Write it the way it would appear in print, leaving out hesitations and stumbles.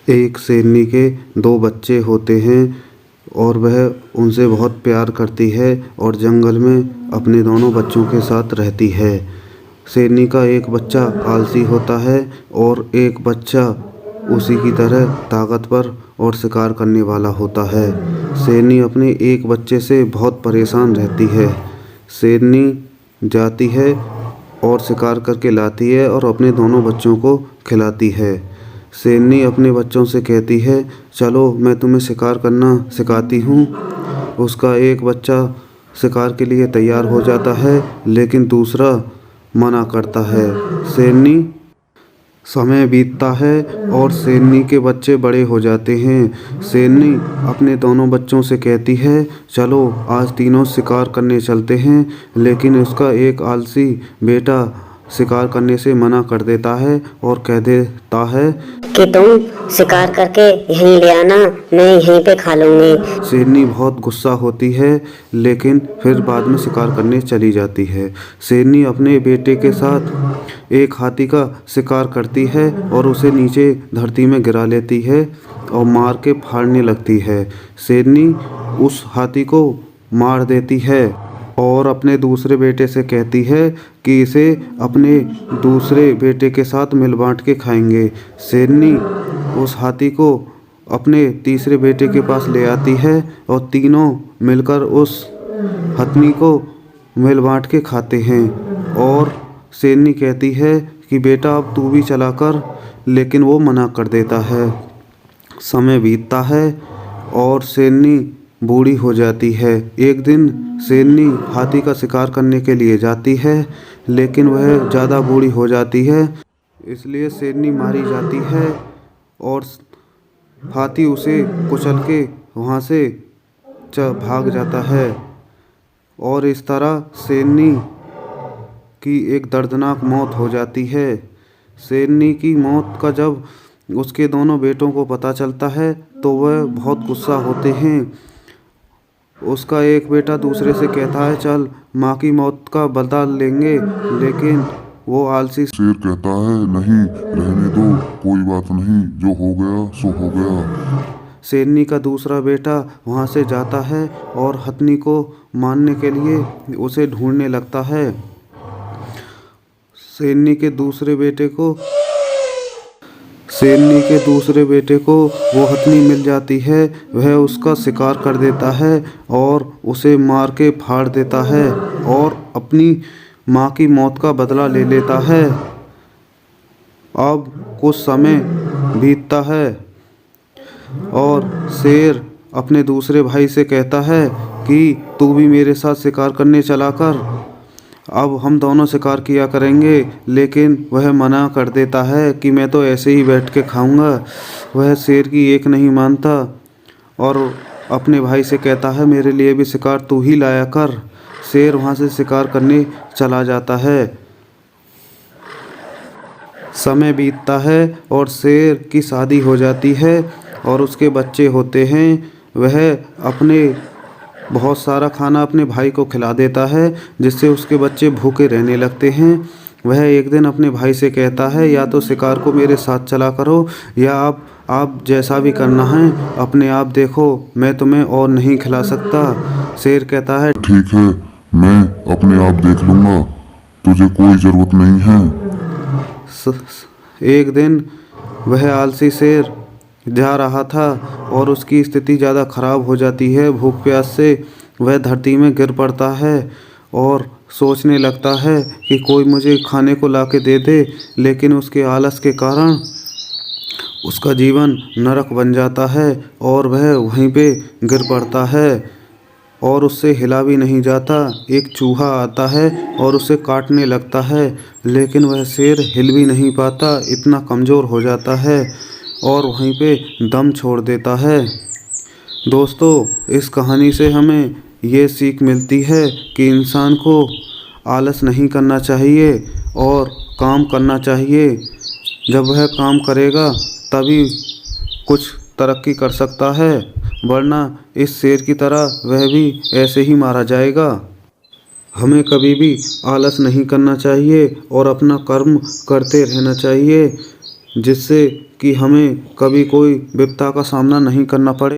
एक शेरनी के दो बच्चे होते हैं और वह उनसे बहुत प्यार करती है और जंगल में अपने दोनों बच्चों के साथ रहती है। शेरनी का एक बच्चा आलसी होता है और एक बच्चा उसी की तरह ताकतवर और शिकार करने वाला होता है। शेरनी अपने एक बच्चे से बहुत परेशान रहती है। शेरनी जाती है और शिकार करके लाती है और अपने दोनों बच्चों को खिलाती है। शेरनी अपने बच्चों से कहती है, चलो मैं तुम्हें शिकार करना सिखाती हूँ। उसका एक बच्चा शिकार के लिए तैयार हो जाता है, लेकिन दूसरा मना करता है। शेरनी समय बीतता है और शेरनी के बच्चे बड़े हो जाते हैं। शेरनी अपने दोनों बच्चों से कहती है, चलो आज तीनों शिकार करने चलते हैं, लेकिन उसका एक आलसी बेटा शिकार करने से मना कर देता है और कह देता है कि तुम शिकार करके यहीं ले आना, मैं यहीं पे खा लूँगी। शेरनी बहुत गुस्सा होती है, लेकिन फिर बाद में शिकार करने चली जाती है। शेरनी अपने बेटे के साथ एक हाथी का शिकार करती है और उसे नीचे धरती में गिरा लेती है और मार के फाड़ने लगती है। शेरनी उस हाथी को मार देती है और अपने दूसरे बेटे से कहती है कि इसे अपने दूसरे बेटे के साथ मिल बांट के खाएंगे। शेरनी उस हाथी को अपने तीसरे बेटे के पास ले आती है और तीनों मिलकर उस हथनी को मिल बांट के खाते हैं। और शेरनी कहती है कि बेटा अब तू भी चला कर, लेकिन वो मना कर देता है। समय बीतता है और शेरनी बूढ़ी हो जाती है। एक दिन शेरनी हाथी का शिकार करने के लिए जाती है, लेकिन वह ज़्यादा बूढ़ी हो जाती है, इसलिए शेरनी मारी जाती है और हाथी उसे कुचल के वहाँ से भाग जाता है। और इस तरह शेरनी की एक दर्दनाक मौत हो जाती है। शेरनी की मौत का जब उसके दोनों बेटों को पता चलता है तो वह बहुत गुस्सा होते हैं। उसका एक बेटा दूसरे से कहता है, चल माँ की मौत का बदला लेंगे, लेकिन वो आलसी शेर कहता है, नहीं रहने दो, कोई बात नहीं, जो हो गया सो हो गया। शेरनी का दूसरा बेटा वहाँ से जाता है और हथनी को मारने के लिए उसे ढूंढने लगता है। शेरनी के दूसरे बेटे को वो हथनी मिल जाती है। वह उसका शिकार कर देता है और उसे मार के फाड़ देता है और अपनी माँ की मौत का बदला ले लेता है। अब कुछ समय बीतता है और शेर अपने दूसरे भाई से कहता है कि तू भी मेरे साथ शिकार करने चला कर, अब हम दोनों शिकार किया करेंगे। लेकिन वह मना कर देता है कि मैं तो ऐसे ही बैठ के खाऊंगा। वह शेर की एक नहीं मानता और अपने भाई से कहता है, मेरे लिए भी शिकार तू ही लाया कर। शेर वहाँ से शिकार करने चला जाता है। समय बीतता है और शेर की शादी हो जाती है और उसके बच्चे होते हैं। वह अपने बहुत सारा खाना अपने भाई को खिला देता है, जिससे उसके बच्चे भूखे रहने लगते हैं। वह एक दिन अपने भाई से कहता है, या तो शिकार को मेरे साथ चला करो या आप जैसा भी करना है अपने आप देखो, मैं तुम्हें और नहीं खिला सकता। शेर कहता है, ठीक है, मैं अपने आप देख लूँगा, तुझे कोई ज़रूरत नहीं है। एक दिन वह आलसी शेर जा रहा था और उसकी स्थिति ज़्यादा ख़राब हो जाती है। भूख प्यास से वह धरती में गिर पड़ता है और सोचने लगता है कि कोई मुझे खाने को लाके दे दे, लेकिन उसके आलस के कारण उसका जीवन नरक बन जाता है और वह वहीं पे गिर पड़ता है और उससे हिला भी नहीं जाता। एक चूहा आता है और उसे काटने लगता है, लेकिन वह शेर हिल भी नहीं पाता, इतना कमज़ोर हो जाता है और वहीं पे दम छोड़ देता है। दोस्तों, इस कहानी से हमें ये सीख मिलती है कि इंसान को आलस नहीं करना चाहिए और काम करना चाहिए। जब वह काम करेगा तभी कुछ तरक्की कर सकता है, वरना इस शेर की तरह वह भी ऐसे ही मारा जाएगा। हमें कभी भी आलस नहीं करना चाहिए और अपना कर्म करते रहना चाहिए, जिससे कि हमें कभी कोई विपदा का सामना नहीं करना पड़े।